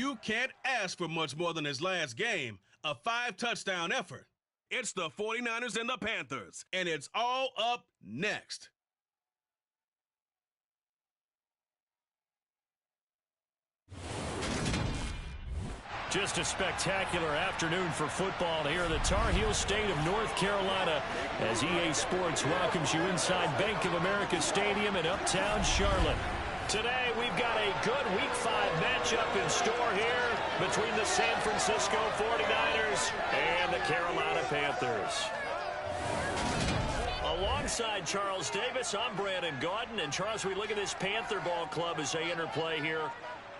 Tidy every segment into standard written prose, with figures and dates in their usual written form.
You can't ask for much more than his last game, a 5-touchdown effort. It's the 49ers and the Panthers, and it's all up next. Just a spectacular afternoon for football here in the Tar Heel state of North Carolina as EA Sports welcomes you inside Bank of America Stadium in uptown Charlotte. Today we've got a good Week 5 matchup in store here between the San Francisco 49ers and the Carolina Panthers. Alongside Charles Davis, I'm Brandon Gaudin. And Charles, we look at this Panther ball club as they interplay here.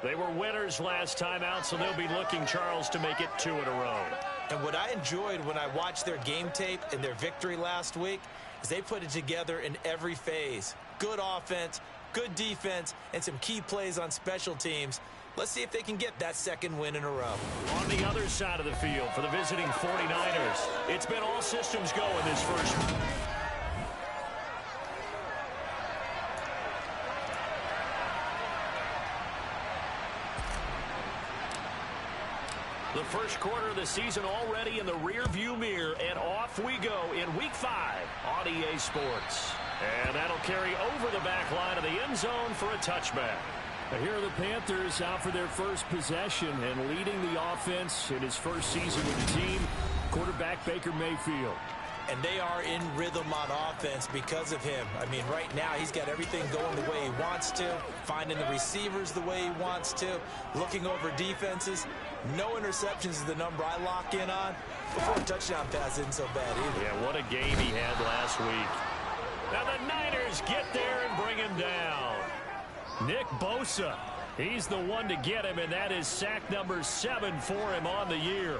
They were winners last time out, so they'll be looking, Charles, to make it 2 in a row. And what I enjoyed when I watched their game tape and their victory last week is they put it together in every phase. Good offense, good defense, and some key plays on special teams. Let's see if they can get that second win in a row. On the other side of the field for the visiting 49ers, it's been all systems go in this first. The first quarter of the season already in the rear-view mirror, and off we go in Week 5 on EA Sports. And that'll carry over the back line of the end zone for a touchback. Here are the Panthers out for their first possession and leading the offense in his first season with the team, quarterback Baker Mayfield. And they are in rhythm on offense because of him. I mean, right now, he's got everything going the way he wants to, finding the receivers the way he wants to, looking over defenses. No interceptions is the number I lock in on. Before a touchdown pass isn't so bad either. Yeah, what a game he had last week. Now the Niners get there and bring him down. Nick Bosa, he's the one to get him, and that is sack number 7 for him on the year.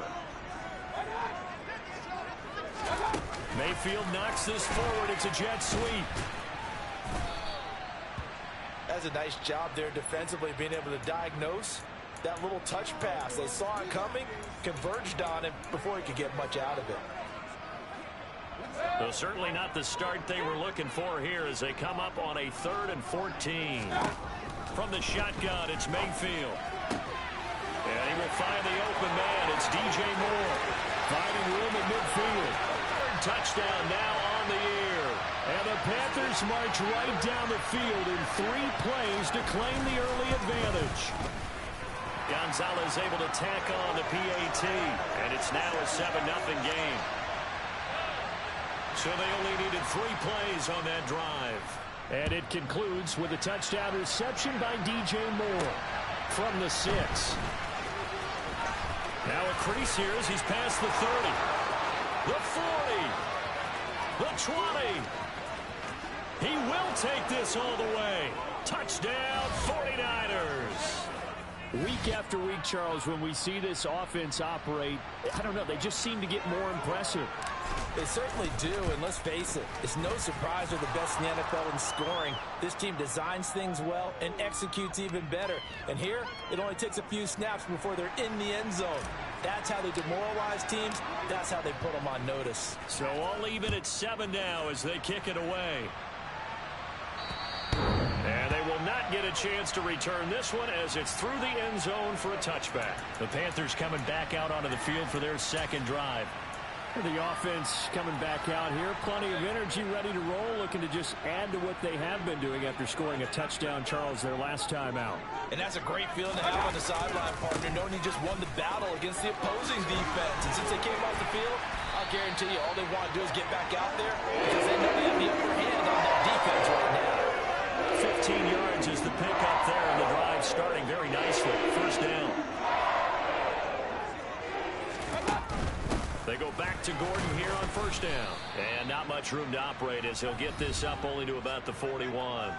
Mayfield knocks this forward. It's a jet sweep. That's a nice job there defensively, being able to diagnose that little touch pass. They saw it coming, converged on him before he could get much out of it. Well, certainly not the start they were looking for here as they come up on a 3rd and 14. From the shotgun, it's Mayfield. And he will find the open man. It's DJ Moore. Finding room at midfield. Touchdown now on the year. And the Panthers march right down the field in 3 plays to claim the early advantage. Gonzalez able to tack on the PAT. And it's now a 7-0 game. So they only needed 3 plays on that drive. And it concludes with a touchdown reception by DJ Moore from the 6. Now a crease here as he's past the 30. The 40. The 20. He will take this all the way. Touchdown 49ers. Week after week, Charles, when we see this offense operate, I don't know, they just seem to get more impressive. They certainly do, and let's face it, it's no surprise they're the best in the NFL in scoring. This team designs things well and executes even better. And here, it only takes a few snaps before they're in the end zone. That's how they demoralize teams. That's how they put them on notice. So all even at 7 now as they kick it away. And they will not get a chance to return this one as it's through the end zone for a touchback. The Panthers coming back out onto the field for their second drive. The offense coming back out here. Plenty of energy, ready to roll, looking to just add to what they have been doing after scoring a touchdown, Charles, their last time out. And that's a great feeling to have on the sideline, partner, knowing he just won the battle against the opposing defense. And since they came off the field, I'll guarantee you all they want to do is get back out there because they know they have the upper hand on that defense right now. 15 yards is the pickup there, and the drive starting very nicely. First down. They go back to Gordon here on first down. And not much room to operate as he'll get this up only to about the 41.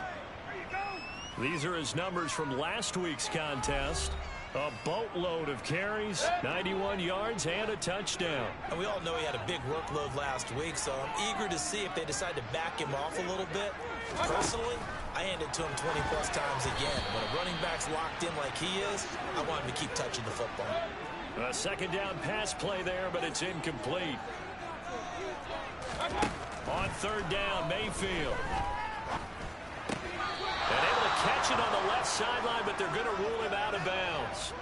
These are his numbers from last week's contest. A boatload of carries, 91 yards, and a touchdown. And we all know he had a big workload last week, so I'm eager to see if they decide to back him off a little bit. Personally, I hand it to him 20-plus times again. When a running back's locked in like he is, I want him to keep touching the football. A second down pass play there, but it's incomplete. On third down, Mayfield. And able to catch it on the left sideline, but they're going to rule him out of bounds.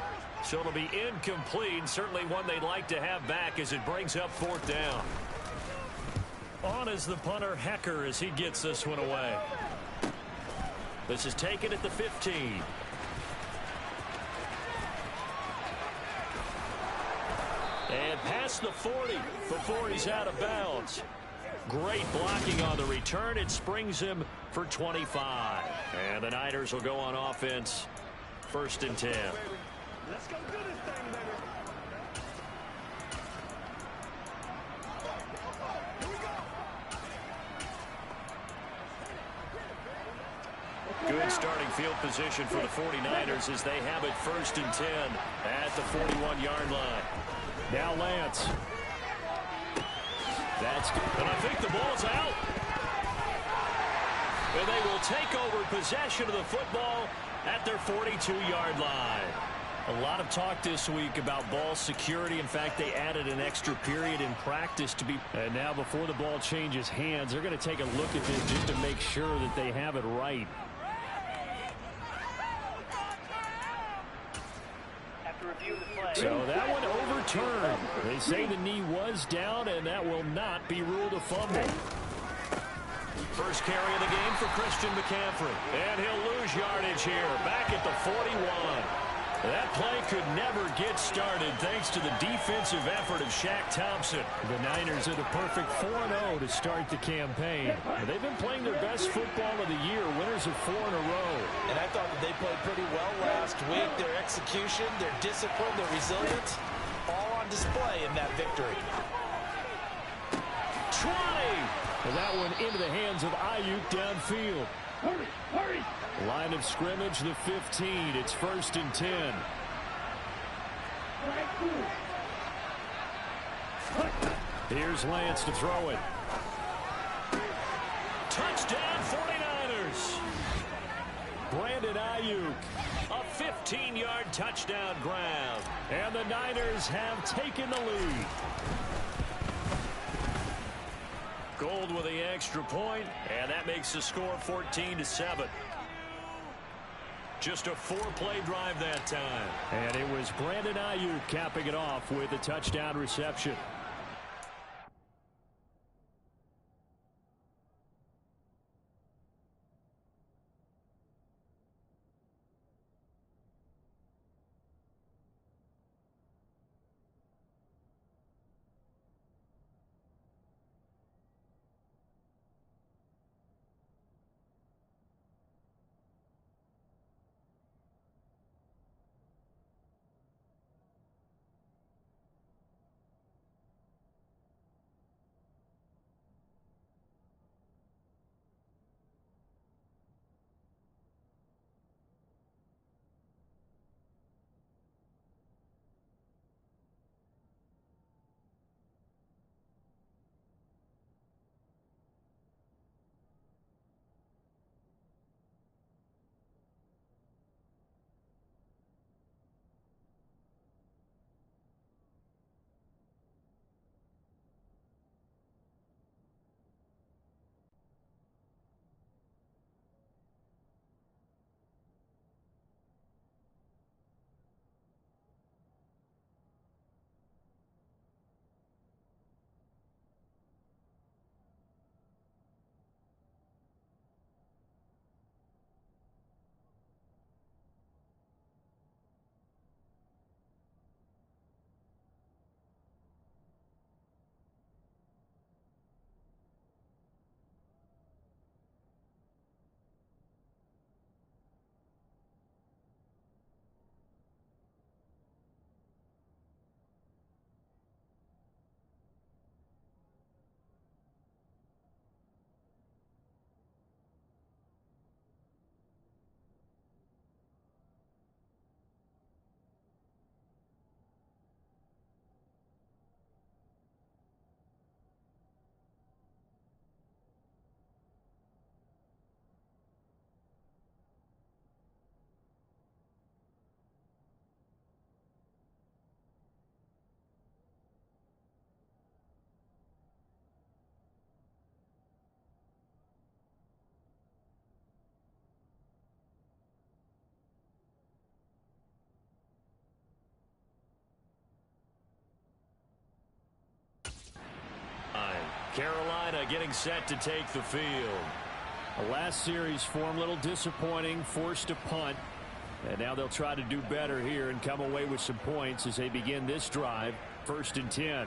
So it'll be incomplete, certainly one they'd like to have back as it brings up 4th down. On is the punter, Hecker, as he gets this one away. This is taken at the 15. And past the 40 before he's out of bounds. Great blocking on the return. It springs him for 25. And the Niners will go on offense. 1st and 10. Let's go do this thing, baby. Here we go. Good starting field position for the 49ers as they have it 1st and 10 at the 41-yard line. Now Lance. That's good. And I think the ball's out. And they will take over possession of the football at their 42-yard line. A lot of talk this week about ball security. In fact, they added an extra period in practice to be. And now before the ball changes hands, they're going to take a look at this just to make sure that they have it right. So that one overturned. They say the knee was down, and that will not be ruled a fumble. First carry of the game for Christian McCaffrey. And he'll lose yardage here, back at the 41. That play could never get started thanks to the defensive effort of Shaq Thompson. The Niners are the perfect 4-0 to start the campaign. They've been playing their best football of the year, winners of 4 in a row. And I thought that they played pretty well last week. Their execution, their discipline, their resilience, all on display in that victory. 20! And that one into the hands of Ayuk downfield. Hurry, hurry. Line of scrimmage, the 15. It's 1st and 10. Here's Lance to throw it. Touchdown 49ers. Brandon Ayuk. A 15-yard touchdown grab. And the Niners have taken the lead. Gold with the extra point, and that makes the score 14-7. Just a 4-play drive that time. And it was Brandon Ayuk capping it off with a touchdown reception. Carolina getting set to take the field. The last series form a little disappointing, forced to punt. And now they'll try to do better here and come away with some points as they begin this drive. 1st and 10.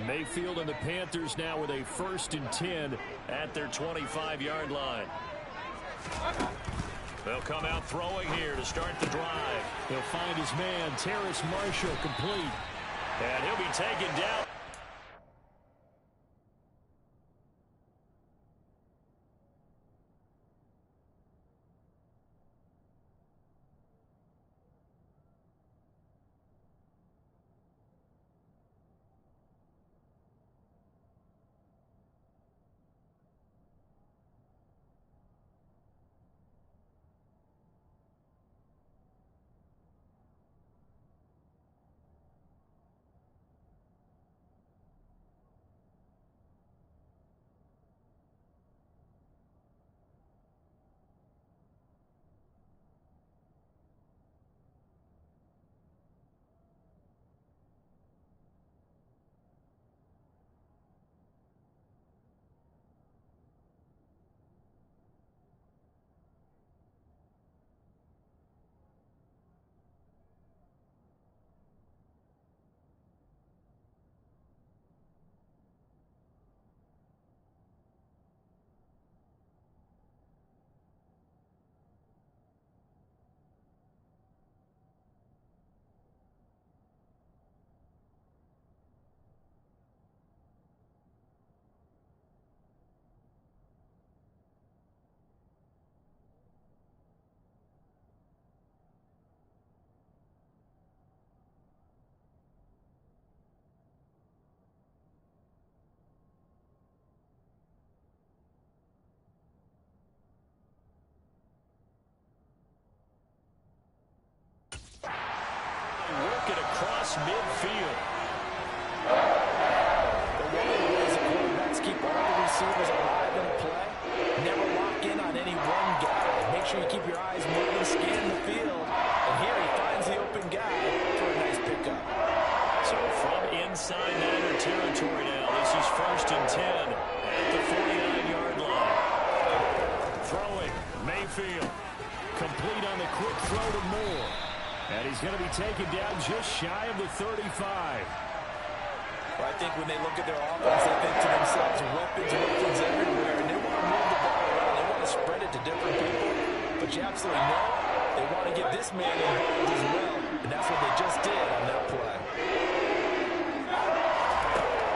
Mayfield and the Panthers now with a 1st and 10 at their 25-yard line. They'll come out throwing here to start the drive. He'll find his man, Terrace Marshall, complete. And he'll be taken down. Work it across midfield. The one of the ways that quarterbacks keep all the receivers alive in a play, never lock in on any one guy. Make sure you keep your eyes moving, scan the field. And here he finds the open guy for a nice pickup. So from inside Niner territory now, this is 1st and 10 at the 49-yard line. Throwing, Mayfield. Complete on the quick throw to Moore. And he's going to be taken down just shy of the 35. Well, I think when they look at their offense, they think to themselves, weapons everywhere, and they want to move the ball around. They want to spread it to different people. But you absolutely know they want to get this man involved as well, and that's what they just did on that play.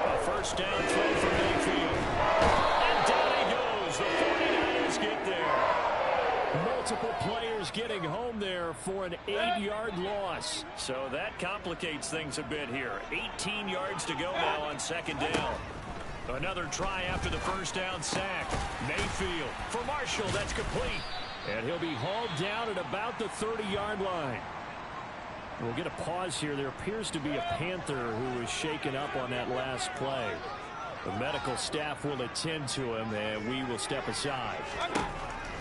A 1st down throw for Mayfield. And down he goes. The 49ers get there. Multiple players getting home there for an 8-yard loss. So that complicates things a bit here. 18 yards to go now on 2nd down. Another try after the 1st down sack. Mayfield for Marshall. That's complete. And he'll be hauled down at about the 30-yard line. We'll get a pause here. There appears to be a Panther who was shaken up on that last play. The medical staff will attend to him, and we will step aside.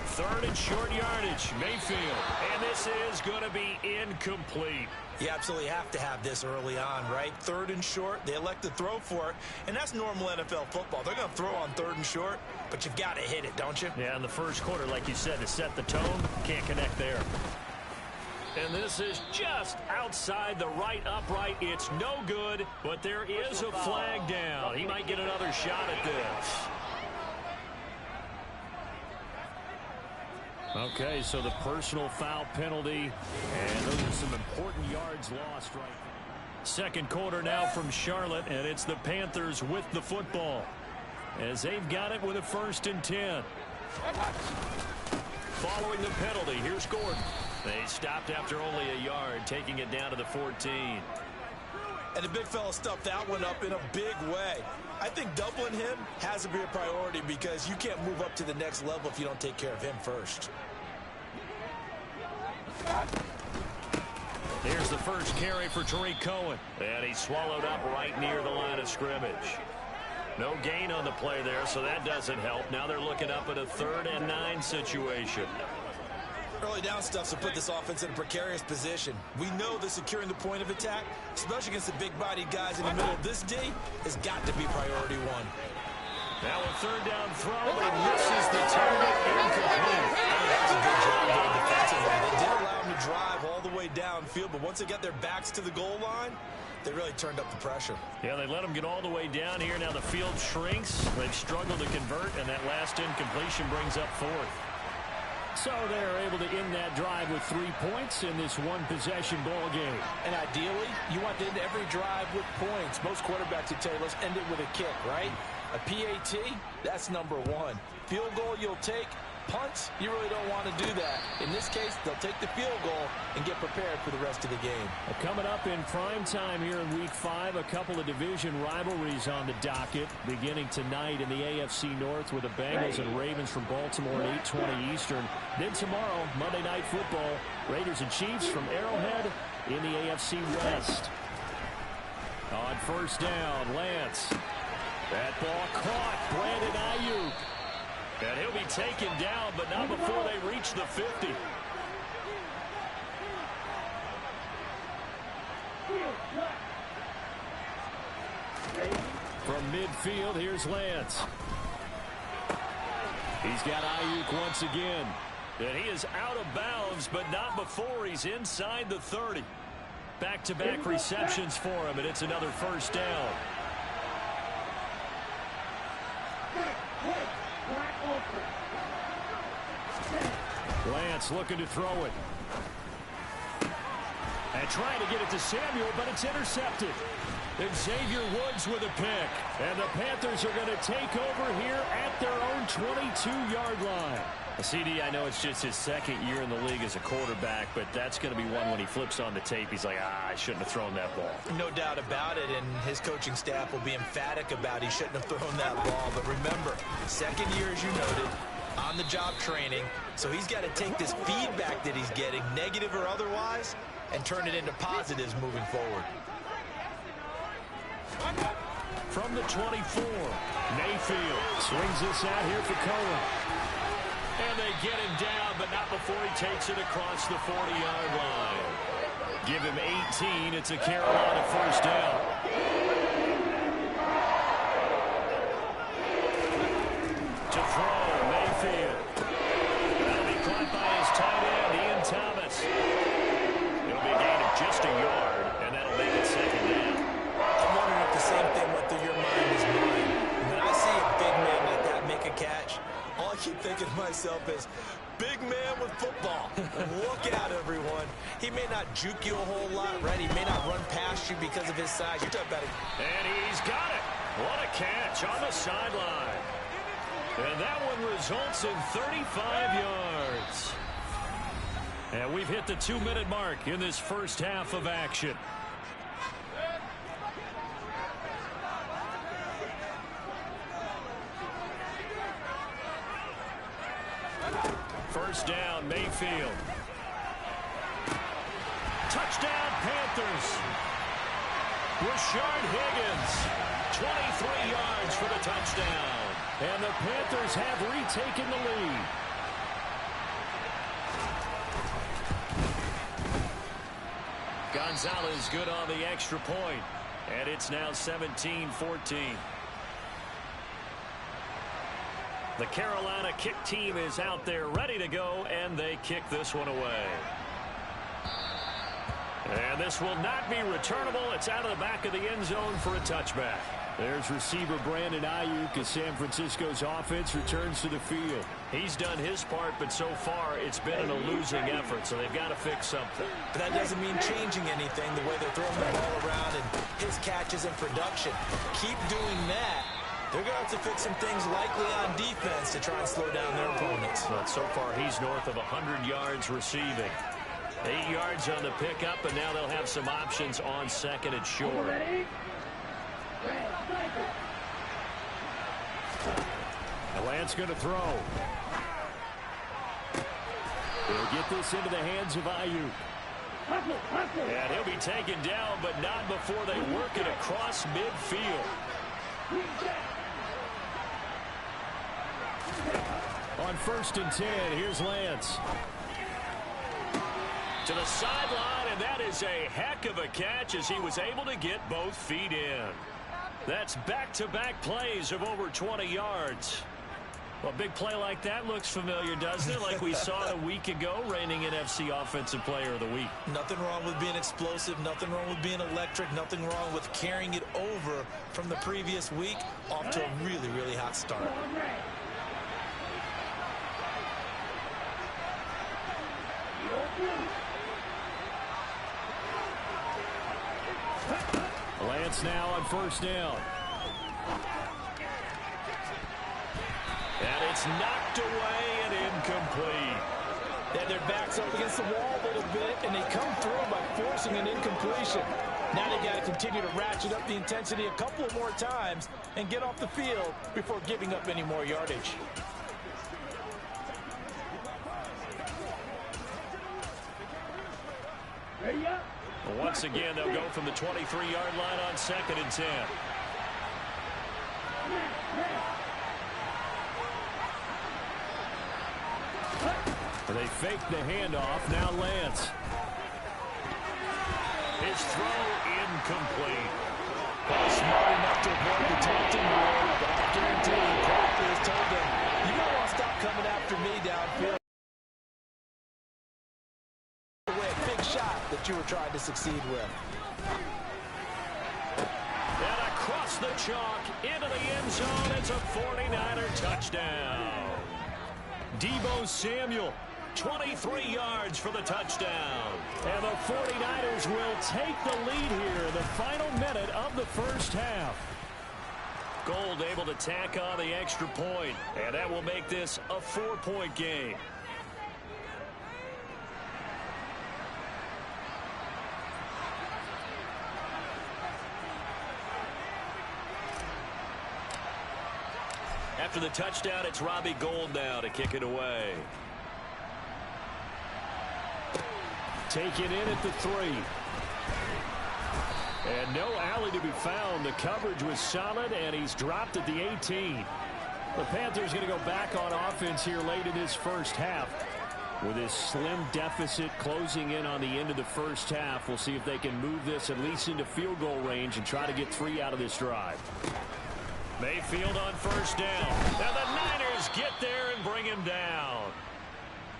3rd and short yardage, Mayfield. And this is going to be incomplete. You absolutely have to have this early on, right? 3rd and short, they elect to throw for it, and that's normal NFL football. They're going to throw on 3rd and short, but you've got to hit it, don't you? Yeah, in the 1st quarter, like you said, to set the tone, can't connect there. And this is just outside the right upright. It's no good, but there is a flag down. He might get another shot at this. Okay, so the personal foul penalty, and those are some important yards lost right now. 2nd quarter now from Charlotte, and it's the Panthers with the football as they've got it with a 1st and 10. Following the penalty, here's Gordon. They stopped after only a yard, taking it down to the 14. And the big fella stuffed that one up in a big way. I think doubling him has to be a priority because you can't move up to the next level if you don't take care of him first. Here's the first carry for Tariq Cohen. And he's swallowed up right near the line of scrimmage. No gain on the play there, so that doesn't help. Now they're looking up at a 3rd and 9 situation. Early down stuff will put this offense in a precarious position. We know that securing the point of attack, especially against the big-bodied guys in the middle of this D, has got to be priority one. Now a third down throw, but he misses the target, incomplete. That's a good job there defensively. They did allow him to drive all the way downfield, but once they got their backs to the goal line, they really turned up the pressure. Yeah, they let him get all the way down here. Now the field shrinks. They've struggled to convert, and that last incompletion brings up fourth. So they're able to end that drive with 3 points in this one-possession ball game. And ideally, you want to end every drive with points. Most quarterbacks would tell you, let's end it with a kick, right? A PAT, that's number one. Field goal you'll take. Punts, you really don't want to do that. In this case, they'll take the field goal and get prepared for the rest of the game. Coming up in prime time here in Week 5, a couple of division rivalries on the docket, beginning tonight in the AFC North with the Bengals and Ravens from Baltimore at 8:20 Eastern. Then tomorrow, Monday Night Football, Raiders and Chiefs from Arrowhead in the AFC West. On first down, Lance. That ball caught. Brandon Ayuk. And he'll be taken down, but not before they reach the 50. From midfield, here's Lance. He's got Ayuk once again. And he is out of bounds, but not before he's inside the 30. Back-to-back receptions for him, and it's another first down. Lance looking to throw it. And trying to get it to Samuel, but it's intercepted. And Xavier Woods with a pick. And the Panthers are going to take over here at their own 22-yard line. CD, I know it's just his second year in the league as a quarterback, but that's going to be one when he flips on the tape. He's like, I shouldn't have thrown that ball. No doubt about it, and his coaching staff will be emphatic about he shouldn't have thrown that ball. But remember, second year, as you noted, on-the-job training, so he's got to take this feedback that he's getting, negative or otherwise, and turn it into positives moving forward. From the 24, Mayfield swings this out here for Cohen. And they get him down, but not before he takes it across the 40-yard line. Give him 18. It's a Carolina first down. To throw, Mayfield. That'll be caught by his tight end, Ian Thomas. It'll be a gain of just a yard, and that'll make it second down. I'm wondering if the same thing went through your mind as mine. When I see a big man like that make a catch, all I keep thinking to myself is, big man with football. Look out, everyone. He may not juke you a whole lot, right? He may not run past you because of his size. You're talking about it. And he's got it. What a catch on the sideline. And that one results in 35 yards. And we've hit the 2-minute mark in this first half of action. First down, Mayfield. Touchdown, Panthers. Rashard Higgins, 23 yards for the touchdown. And the Panthers have retaken the lead. Gonzalez good on the extra point. And it's now 17-14. The Carolina kick team is out there ready to go, and they kick this one away. And this will not be returnable. It's out of the back of the end zone for a touchback. There's receiver Brandon Ayuk as San Francisco's offense returns to the field. He's done his part, but so far it's been a losing effort, so they've got to fix something. But that doesn't mean changing anything, the way they're throwing the ball around and his catches and production. Keep doing that. They're going to have to fix some things likely on defense to try and slow down their opponents. But so far he's north of 100 yards receiving. 8 yards on the pickup, and now they'll have some options on second and short. Lance going to throw. He'll get this into the hands of Ayuk. And he'll be taken down, but not before they work it across midfield. On 1st and 10, here's Lance. To the sideline, and that is a heck of a catch as he was able to get both feet in. That's back-to-back plays of over 20 yards. Well, a big play like that looks familiar, doesn't it? Like we saw it a week ago, reigning NFC Offensive Player of the Week. Nothing wrong with being explosive, nothing wrong with being electric, nothing wrong with carrying it over from the previous week off to a really, really hot start. Lance now on first down. And it's knocked away and incomplete. Yeah, their back's up against the wall a little bit, and they come through by forcing an incompletion. Now they got to continue to ratchet up the intensity a couple of more times and get off the field before giving up any more yardage. Well, once again, they'll go from the 23-yard line on 2nd and 10. They fake the handoff. Now Lance. His throw incomplete. Smart enough to avoid the taunting rule, but I guarantee you, Crosby has told them, you might want to stop coming after me downfield. Away a big shot that you were trying to succeed with. And across the chalk into the end zone. It's a 49er touchdown. Deebo Samuel, 23 yards for the touchdown. and the 49ers will take the lead here in the final minute of the first half. Gold able to tack on the extra point, and that will make this a 4-point game. After the touchdown, it's Robbie Gould now to kick it away. Taken in at the 3. And no alley to be found. The coverage was solid, and he's dropped at the 18. The Panthers going to go back on offense here late in this first half. With this slim deficit closing in on the end of the first half, we'll see if they can move this at least into field goal range and try to get 3 out of this drive. Mayfield on first down. Now the Niners get there and bring him down.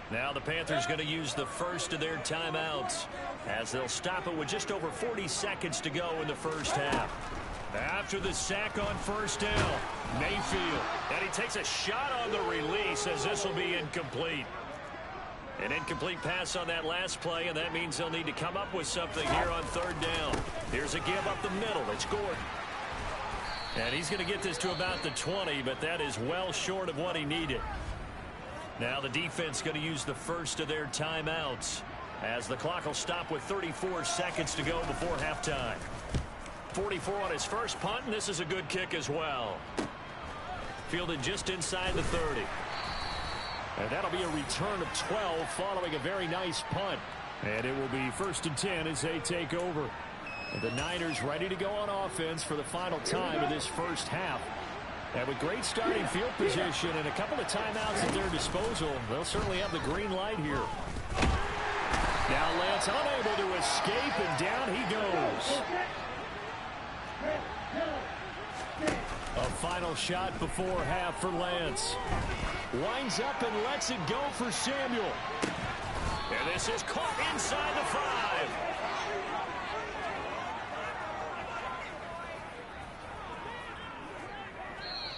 Now the Panthers going to use the first of their timeouts as they'll stop it with just over 40 seconds to go in the first half. After the sack on first down, Mayfield. And he takes a shot on the release as this will be incomplete. An incomplete pass on that last play, and that means they'll need to come up with something here on third down. Here's a give up the middle. It's Gordon. And he's going to get this to about the 20, but that is well short of what he needed. Now the defense going to use the first of their timeouts as the clock will stop with 34 seconds to go before halftime. 44 on his first punt, and this is a good kick as well. Fielded just inside the 30. And that'll be a return of 12 following a very nice punt. And it will be 1st and 10 as they take over. And the Niners ready to go on offense for the final time of this first half. And with great starting field position and a couple of timeouts at their disposal, they'll certainly have the green light here. Now Lance unable to escape, and down he goes. A final shot before half for Lance. Winds up and lets it go for Samuel. And this is caught inside the 5.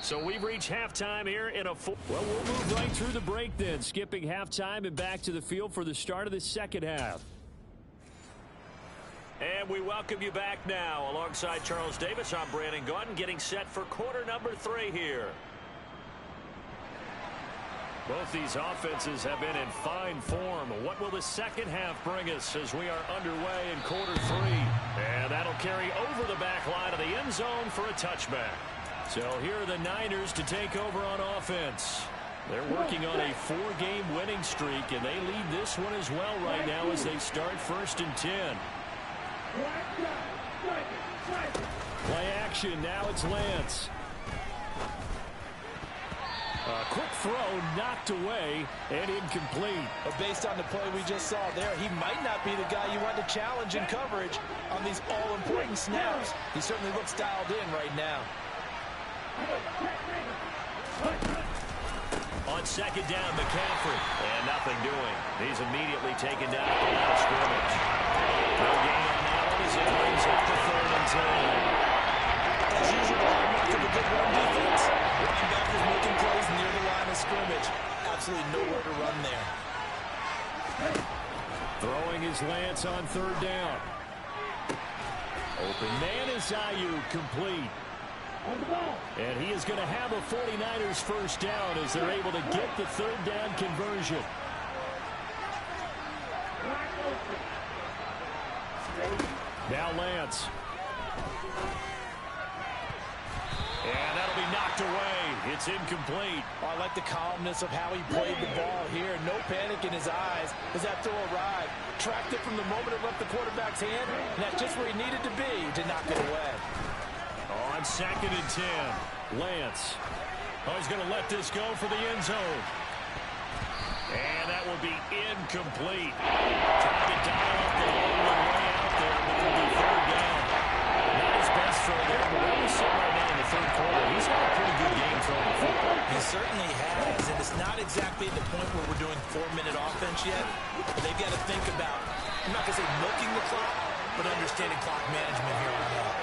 So we've reached halftime here in a full. Well, we'll move right through the break then, skipping halftime and back to the field for the start of the second half. And we welcome you back now. Alongside Charles Davis, I'm Brandon Gaudin, getting set for quarter number 3 here. Both these offenses have been in fine form. What will the second half bring us as we are underway in quarter 3? And that'll carry over the back line of the end zone for a touchback. So here are the Niners to take over on offense. They're working on a 4-game winning streak, and they lead this one as well right now as they start 1st and 10. Play action. Now it's Lance. A quick throw knocked away and incomplete. But based on the play we just saw there, he might not be the guy you want to challenge in coverage on these all-important snaps. He certainly looks dialed in right now. On second down, McCaffrey. And nothing doing. He's immediately taken down at the line of scrimmage. No gain on that one as it brings up the 3rd and 10. As usual, the hallmark of a good run defense. Running back is making plays near the line of scrimmage. Absolutely nowhere to run there. Throwing his Lance on 3rd down. Open man is Ayuk, complete. And he is going to have a 49ers first down as they're able to get the 3rd down conversion. Now Lance. And that'll be knocked away. It's incomplete. I like the calmness of how he played the ball here. No panic in his eyes as that throw arrived. Tracked it from the moment it left the quarterback's hand, and that's just where he needed to be to knock it away. On 2nd and 10, Lance. Oh, he's going to let this go for the end zone. And that will be incomplete. Trying to dial up the long way out there, but it'll be 3rd down. Not his best throw there, but where he's sitting right now in the 3rd quarter, he's got a pretty good game throwing the football. He certainly has, and it's not exactly at the point where we're doing 4-minute offense yet, but they've got to think about, I'm not going to say milking the clock, but understanding clock management here on out.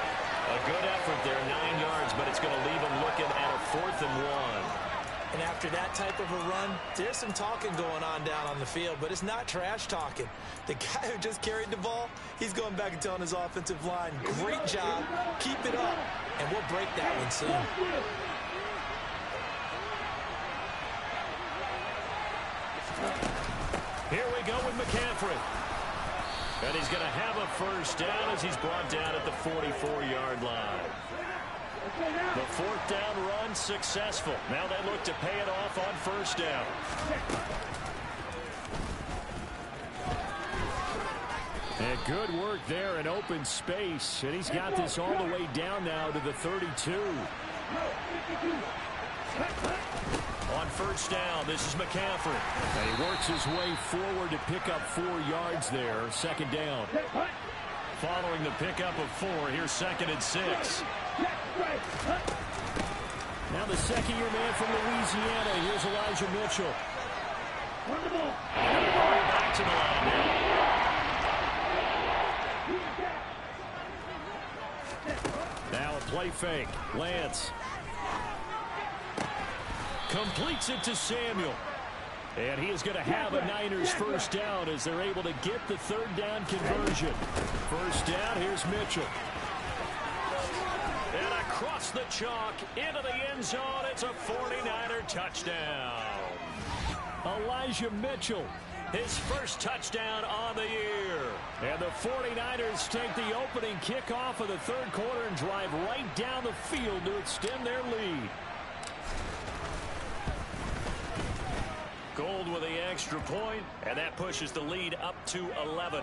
A good effort there, 9 yards, but it's going to leave him looking at a 4th and 1. And after that type of a run, there's some talking going on down on the field, but it's not trash talking. The guy who just carried the ball, he's going back and telling his offensive line, great job, keep it up, and we'll break that one soon. Here we go with McCaffrey. And he's going to have a first down as he's brought down at the 44-yard line. The 4th down run successful. Now they look to pay it off on 1st down. And good work there in open space. And he's got this all the way down now to the 32. On 1st down, this is McCaffrey. And he works his way forward to pick up 4 yards there. 2nd down. Following the pickup of 4, here's 2nd and 6. Now the second-year man from Louisiana. Here's Elijah Mitchell. Back to the line now. Now a play fake. Lance. Completes it to Samuel. And he is going to have a Niners first down as they're able to get the 3rd down conversion. First down, here's Mitchell. And across the chalk into the end zone, it's a 49er touchdown. Elijah Mitchell, his first touchdown on the year. And the 49ers take the opening kickoff of the 3rd quarter and drive right down the field to extend their lead. Gold with the extra point, and that pushes the lead up to 11.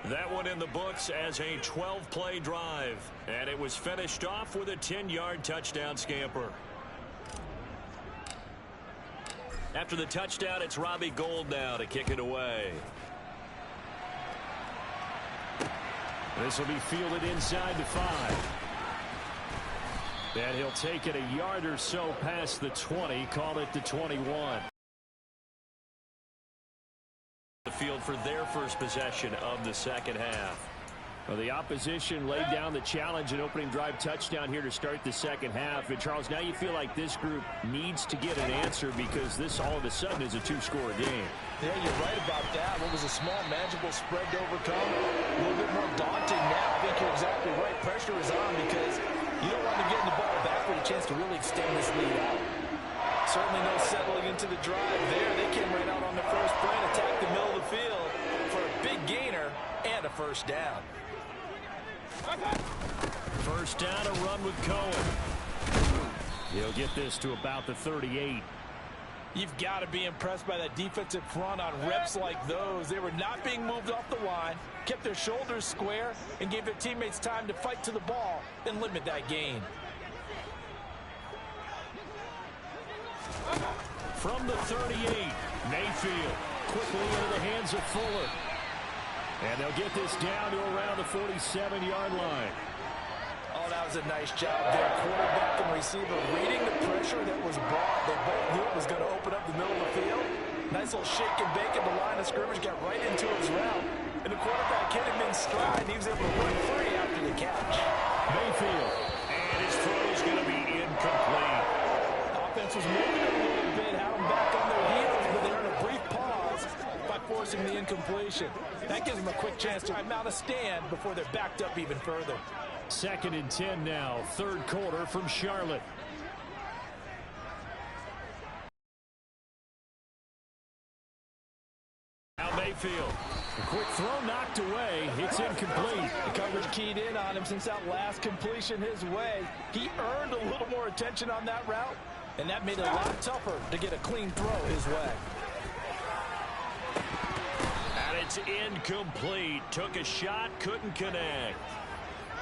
That one in the books as a 12-play drive, and it was finished off with a 10-yard touchdown scamper. After the touchdown, it's Robbie Gould now to kick it away. This will be fielded inside the 5. And he'll take it a yard or so past the 20, call it the 21. The field for their first possession of the 2nd half. Well, the opposition laid down the challenge and opening drive touchdown here to start the 2nd half. And, Charles, now you feel like this group needs to get an answer because this all of a sudden is a 2-score game. Yeah, you're right about that. What was a small, manageable spread to overcome, a little bit more daunting now. I think you're exactly right. Pressure is on because you don't want to get the ball back with a chance to really extend this lead out. Certainly no settling into the drive there. They came right out on the first play and attacked the middle of the field for a big gainer and a first down. First down, a run with Cohen. He'll get this to about the 38. You've got to be impressed by that defensive front on reps like those. They were not being moved off the line, kept their shoulders square, and gave their teammates time to fight to the ball and limit that gain. from the 38. Mayfield quickly into the hands of Fuller. And they'll get this down to around the 47-yard line. Oh, that was a nice job there. Quarterback and receiver reading the pressure that was brought. They both knew it was going to open up the middle of the field. Nice little shake and bake at the line of scrimmage. Got right into his route. And the quarterback hit him in stride. He was able to run free after the catch. Mayfield. And his throw is going to be incomplete. Offense was moving a little bit. Had them back on their heels, but they're in a brief pause by forcing the incompletion. That gives them a quick chance to mount a stand before they're backed up even further. 2nd and 10 now, 3rd quarter from Charlotte. Now Mayfield. A quick throw knocked away. It's incomplete. The coverage keyed in on him since that last completion his way. He earned a little more attention on that route, and that made it a lot tougher to get a clean throw his way. And it's incomplete. Took a shot, couldn't connect.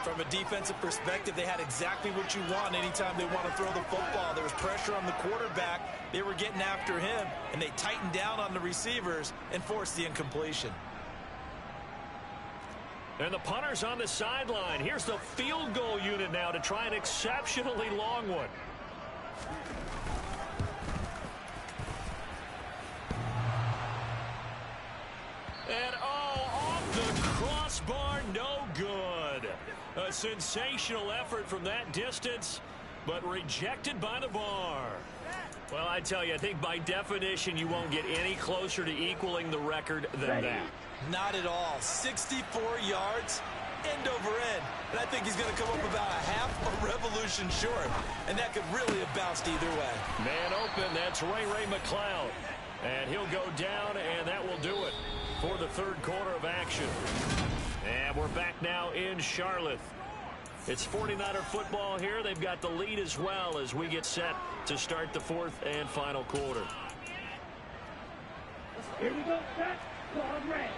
From a defensive perspective, they had exactly what you want anytime they want to throw the football. There was pressure on the quarterback. They were getting after him, and they tightened down on the receivers and forced the incompletion. And the punter's on the sideline. Here's the field goal unit now to try an exceptionally long one. And off the crossbar, no good. A sensational effort from that distance, but rejected by the bar. Well, I tell you, I think by definition you won't get any closer to equaling the record than that. Not at all. 64 yards, end over end. And I think he's going to come up about a half a revolution short. And that could really have bounced either way. Man open, that's Ray McLeod. And he'll go down, and that will do it for the 3rd quarter of action. And we're back now in Charlotte. It's 49er football here. They've got the lead as well as we get set to start the 4th and final quarter. Here we go, set, ball red.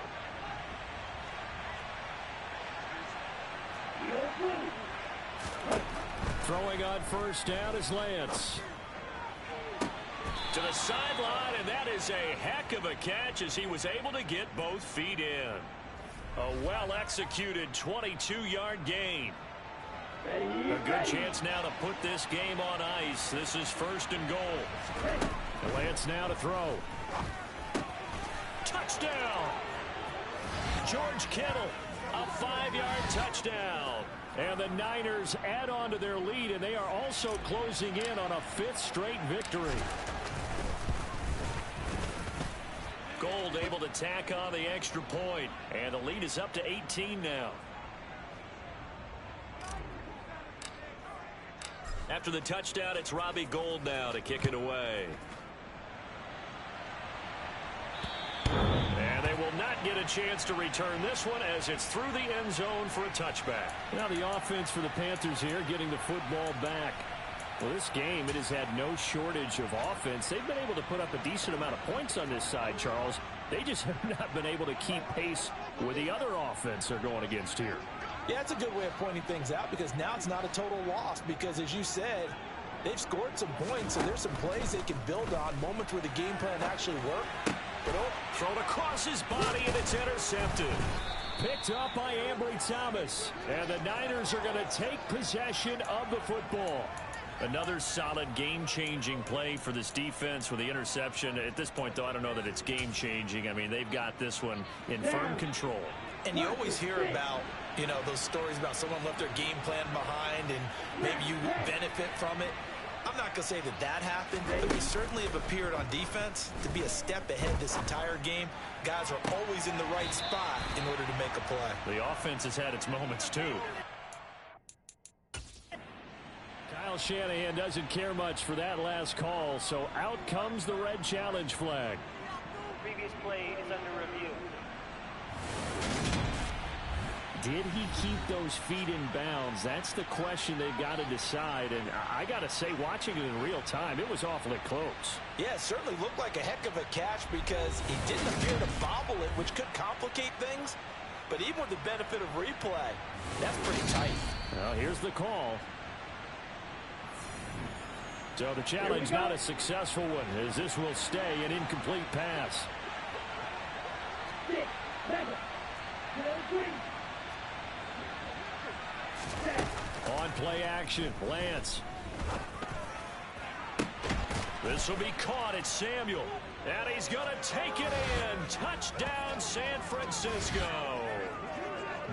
Throwing on 1st down is Lance. To the sideline, and that is a heck of a catch as he was able to get both feet in. A well-executed 22-yard gain. A good chance now to put this game on ice. This is 1st and goal. Lance now to throw. Touchdown! George Kittle, a 5-yard touchdown. And the Niners add on to their lead, and they are also closing in on a 5th straight victory. Gold able to tack on the extra point, and the lead is up to 18 now. After the touchdown, it's Robbie Gould now to kick it away. And they will not get a chance to return this one as it's through the end zone for a touchback. Now the offense for the Panthers here getting the football back. Well, this game, it has had no shortage of offense. They've been able to put up a decent amount of points on this side, Charles. They just have not been able to keep pace with the other offense they're going against here. Yeah, it's a good way of pointing things out because now it's not a total loss because, as you said, they've scored some points, and there's some plays they can build on, moments where the game plan actually worked. But thrown across his body, and it's intercepted. Picked up by Ambry Thomas. And the Niners are going to take possession of the football. Another solid game-changing play for this defense with the interception. At this point, though, I don't know that it's game-changing. I mean, they've got this one in firm control. And you always hear about, you know, those stories about someone left their game plan behind and maybe you benefit from it. I'm not going to say that that happened, but we certainly have appeared on defense to be a step ahead this entire game. Guys are always in the right spot in order to make a play. The offense has had its moments, too. Kyle Shanahan doesn't care much for that last call, so out comes the red challenge flag. Previous play is under review. Did he keep those feet in bounds? That's the question they've got to decide. And I got to say, watching it in real time, it was awfully close. Yeah, it certainly looked like a heck of a catch because he didn't appear to bobble it, which could complicate things. But even with the benefit of replay, that's pretty tight. Well, here's the call. So the challenge not a successful one, as this will stay an incomplete pass. 6, 7, 3, on play action, Lance. This will be caught. It's Samuel. And he's going to take it in. Touchdown, San Francisco.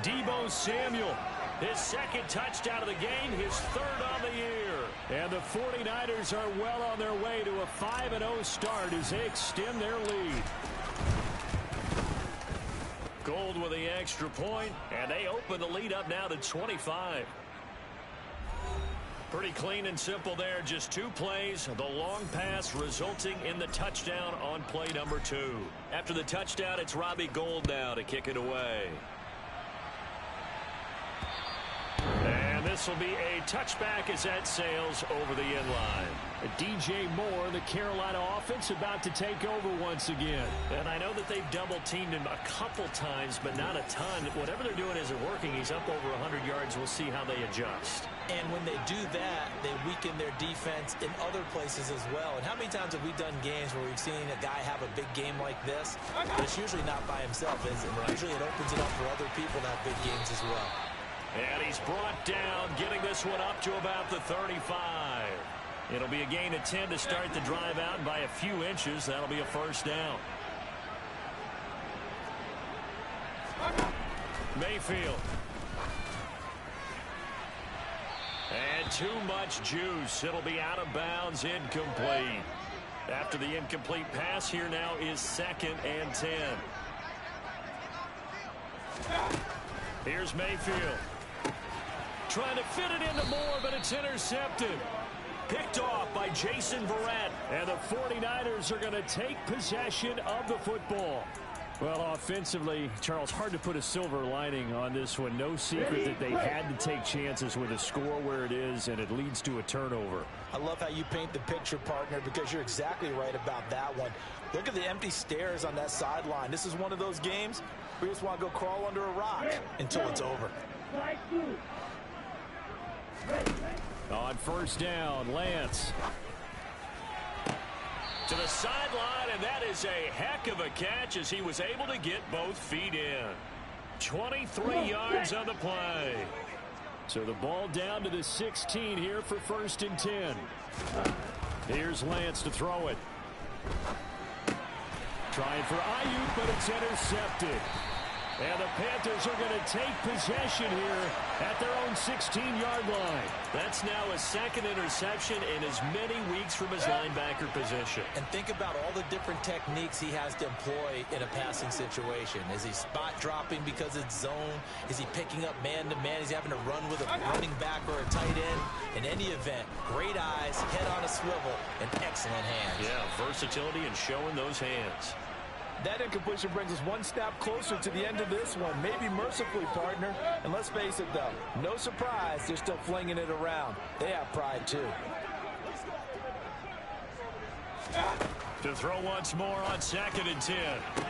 Deebo Samuel, his second touchdown of the game, his third on the year. And the 49ers are well on their way to a 5-0 start as they extend their lead. Gold with the extra point, and they open the lead up now to 25. Pretty clean and simple there. Just 2 plays. The long pass resulting in the touchdown on play number 2. After the touchdown, it's Robbie Gould now to kick it away. And this will be a touchback as that sails over the end line. DJ Moore, the Carolina offense, about to take over once again. And I know that they've double-teamed him a couple times, but not a ton. Whatever they're doing isn't working. He's up over 100 yards. We'll see how they adjust. And when they do that, they weaken their defense in other places as well. And how many times have we done games where we've seen a guy have a big game like this? But it's usually not by himself, is it? Usually it opens it up for other people to have big games as well. And he's brought down, getting this one up to about the 35. It'll be a gain of 10 to start the drive out, and by a few inches, that'll be a first down. Mayfield. And too much juice. It'll be out of bounds, incomplete. After the incomplete pass, here now is 2nd and 10. Here's Mayfield. Trying to fit it into Moore, but it's intercepted. Picked off by Jason Verrett. And the 49ers are going to take possession of the football. Well, offensively, Charles, hard to put a silver lining on this one. No secret that they had to take chances with a score where it is, and it leads to a turnover. I love how you paint the picture, partner, because you're exactly right about that one. Look at the empty stairs on that sideline. This is one of those games where you just want to go crawl under a rock until it's over. On first down, Lance. To the sideline, and that is a heck of a catch as he was able to get both feet in. 23 yards on the play. So the ball down to the 16 here for 1st and 10. Here's Lance to throw it. Trying for Ayuk, but it's intercepted. And the Panthers are going to take possession here at their own 16-yard line. That's now a 2nd interception in as many weeks from his linebacker position. And think about all the different techniques he has to employ in a passing situation. Is he spot dropping because it's zone? Is he picking up man-to-man? Is he having to run with a running back or a tight end? In any event, great eyes, head on a swivel, and excellent hands. Yeah, versatility and showing those hands. That incompletion brings us one step closer to the end of this one. Maybe mercifully, partner. And let's face it, though, no surprise, they're still flinging it around. They have pride, too. To throw once more on 2nd and 10.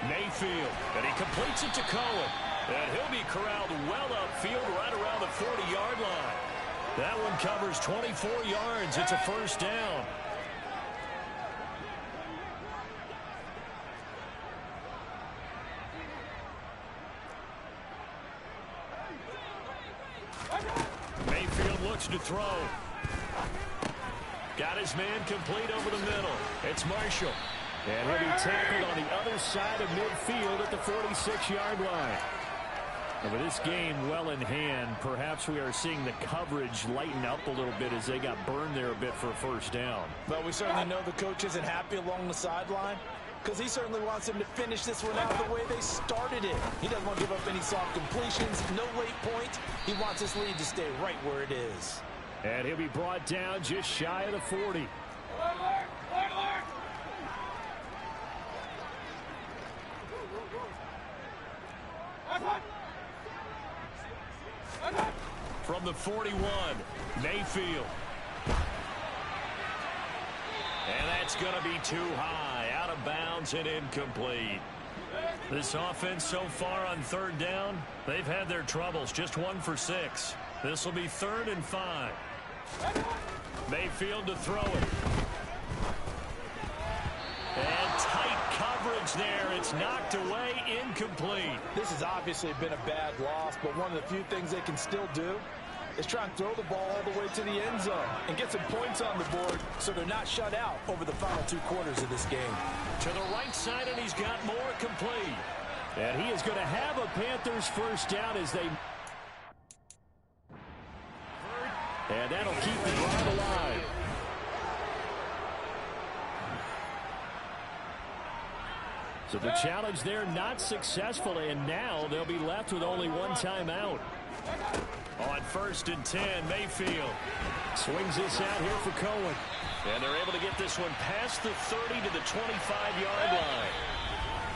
Mayfield. And he completes it to Cohen. And he'll be corralled well upfield right around the 40-yard line. That one covers 24 yards. It's a first down. Mayfield looks to throw. Got his man complete over the middle. It's Marshall. And he'll be tackled on the other side of midfield at the 46-yard line. And with this game well in hand, perhaps we are seeing the coverage lighten up a little bit as they got burned there a bit for a first down. But we certainly know the coach isn't happy along the sideline, because he certainly wants them to finish this one out the way they started it. He doesn't want to give up any soft completions, no late points. He wants his lead to stay right where it is. And he'll be brought down just shy of the 40. From the 41, Mayfield. And that's going to be too high, out of bounds and incomplete. This offense so far on 3rd down, they've had their troubles, just 1 for 6. This will be 3rd and 5. Mayfield to throw it. And tight coverage there. It's knocked away, incomplete. This has obviously been a bad loss, but one of the few things they can still do is try and throw the ball all the way to the end zone and get some points on the board so they're not shut out over the final 2 quarters of this game. To the right side, and he's got more complete. And he is going to have a Panthers first down as they... And that'll keep the drive alive. So the challenge there not successful, and now they'll be left with only 1 timeout. On 1st and 10, Mayfield Swings this out here for Cohen. And they're able to get this one past the 30 to the 25-yard line.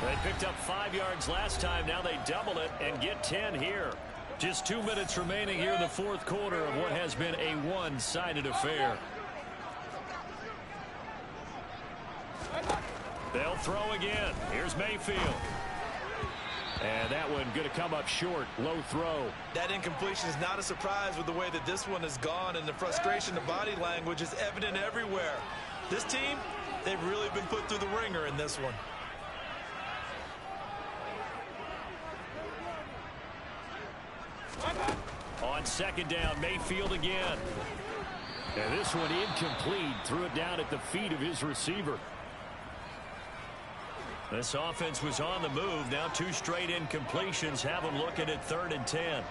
They picked up 5 yards last time. Now they double it and get 10 here. Just 2 minutes remaining here in the 4th quarter of what has been a one-sided affair. They'll throw again. Here's Mayfield. And that one going to come up short. Low throw. That incompletion is not a surprise with the way that this one has gone, and the frustration, the body language is evident everywhere. This team, they've really been put through the ringer in this one. On 2nd down, Mayfield again. And this one incomplete. Threw it down at the feet of his receiver. This offense was on the move. Now 2 straight incompletions have them looking at 3rd and 10.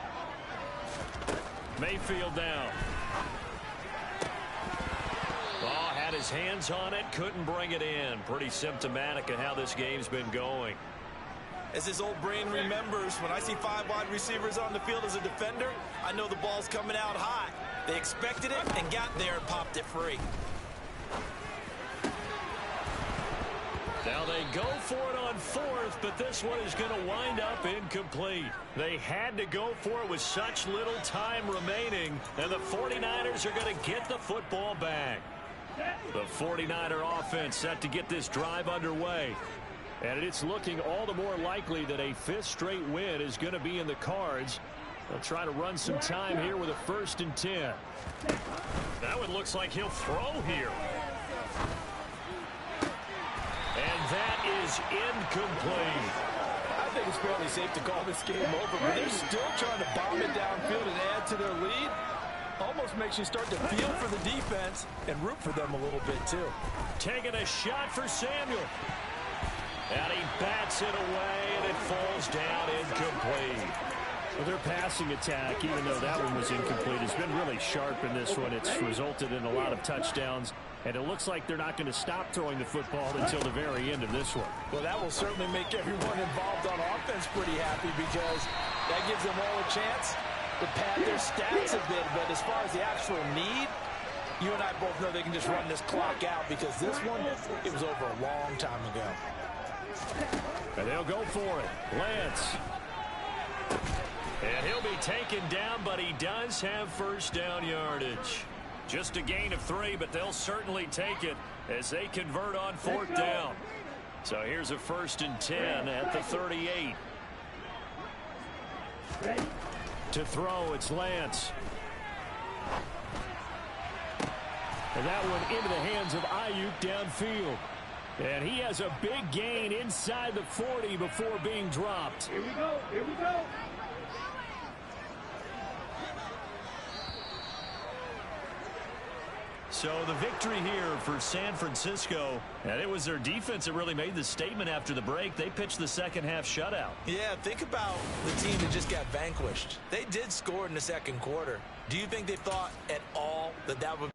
Mayfield down. Oh, had his hands on it, couldn't bring it in. Pretty symptomatic of how this game's been going. As his old brain remembers, when I see 5 wide receivers on the field as a defender, I know the ball's coming out high. They expected it and got there and popped it free. Now they go for it on 4th, but this one is going to wind up incomplete. They had to go for it with such little time remaining, and the 49ers are going to get the football back. The 49er offense set to get this drive underway. And it's looking all the more likely that a 5th straight win is going to be in the cards. They'll try to run some time here with a 1st and 10. That one looks like he'll throw here. And that is incomplete. I think it's fairly safe to call this game over, but they're still trying to bomb it downfield and add to their lead. Almost makes you start to feel for the defense and root for them a little bit, too. Taking a shot for Samuel. And he bats it away, and it falls down incomplete. Well, their passing attack, even though that one was incomplete, has been really sharp in this one. It's resulted in a lot of touchdowns, and it looks like they're not going to stop throwing the football until the very end of this one. Well, that will certainly make everyone involved on offense pretty happy, because that gives them all a chance to pad their stats a bit. But as far as the actual need, you and I both know they can just run this clock out, because this one, it was over a long time ago. And they'll go for it. Lance. And he'll be taken down, but he does have 1st down yardage. Just a gain of 3, but they'll certainly take it as they convert on 4th down. So here's a 1st and 10 at the 38. To throw, it's Lance. And that one into the hands of Ayuk downfield. And he has a big gain inside the 40 before being dropped. Here we go. Here we go. So the victory here for San Francisco, and it was their defense that really made the statement after the break. They pitched the 2nd half shutout. Yeah, think about the team that just got vanquished. They did score in the 2nd quarter. Do you think they thought at all that that would